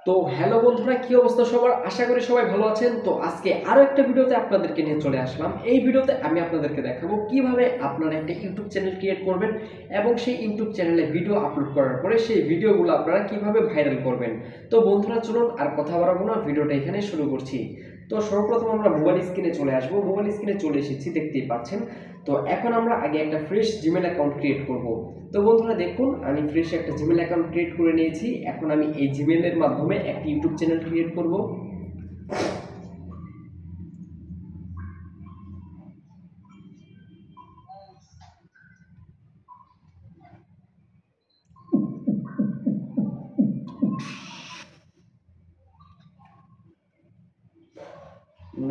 তো হ্যালো বন্ধুরা, কি অবস্থা সবার? আশা করি সবাই ভালো আছেন। তো আজকে আরো একটা ভিডিওতে আপনাদেরকে নিয়ে চলে আসলাম। এই ভিডিওতে আমি আপনাদেরকে দেখাবো কিভাবে আপনারা একটা ইউটিউব চ্যানেল ক্রিয়েট করবেন এবং সেই ইউটিউব চ্যানেলে ভিডিও আপলোড করার পরে সেই ভিডিওগুলো আপনারা কিভাবে ভাইরাল করবেন। তো বন্ধুরা চলুন আর কথা বাড়াবো না, ভিডিওটা এখানে শুরু করছি। তো সর্বপ্রথম আমরা মোবাইল স্ক্রিনে চলে আসবো। মোবাইল স্ক্রিনে চলে এসেছি, দেখতেই পাচ্ছেন। তো এখন আমরা আগে একটা ফ্রেশ জিমেল অ্যাকাউন্ট ক্রিয়েট করব। তো বন্ধুরা দেখুন, আমি ফ্রেশ একটা জিমেল অ্যাকাউন্ট ক্রিয়েট করে নিয়েছি। এখন আমি এই জিমেলের মাধ্যমে একটা ইউটিউব চ্যানেল ক্রিয়েট করব।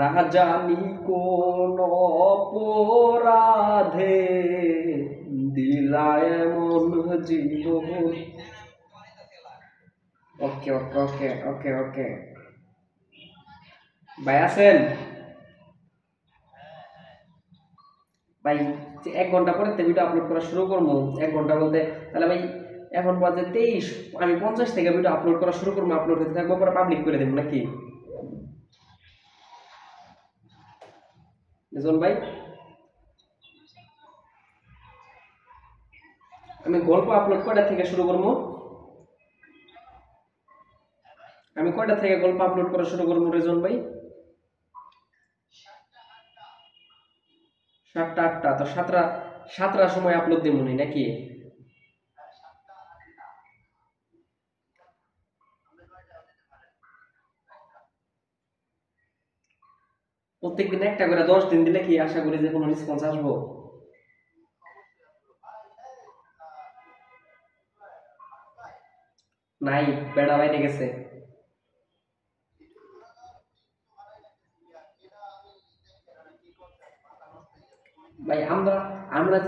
না জানি কোন অপরাধে দিলা এমন জীবন। ওকে ওকে ওকে ওকে ওকে ভাই আছেন? ভাই 1 ঘন্টা পরে ভিডিও আপলোড করা শুরু করবো। 1 ঘন্টা বলতে তাহলে ভাই এখন বাজে 23, আমি 50 থেকে ভিডিও আপলোড করা শুরু করবো। আপলোড হতে থাকবো, পরে পাবলিক করে দেবো নাকি রেজন ভাই? আমি গল্প আপলোড কয়টা থেকে শুরু করবো? আমি কয়টা থেকে গল্প আপলোড করা শুরু করবো রেজন ভাই? 7টা 8টা? তো 7টার সময় আপলোড দেবো নাকি? প্রত্যেকদিন একটা করে 10 দিন দিলে কি আশা করি যে কোনো রেসপন্স আসবো? নাই, বেড়া বাইরে গেছে। ভাই আমরা আমরা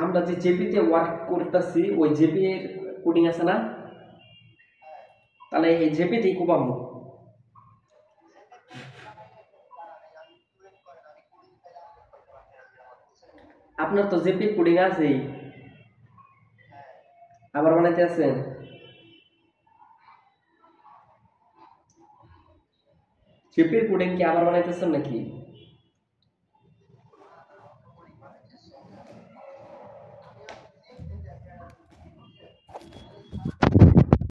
আমরা যে জেপিতে ওয়ার্ক করতেছি, ওই জেপি এর কোডিং আছে না? তাহলে এই জেপিতেই কোপাবো। আপনার তো জেপি কোডিং আছেই, আবার বানাইতে আছেন? জেপির কোডিং কি আবার বানাইতেছেন নাকি?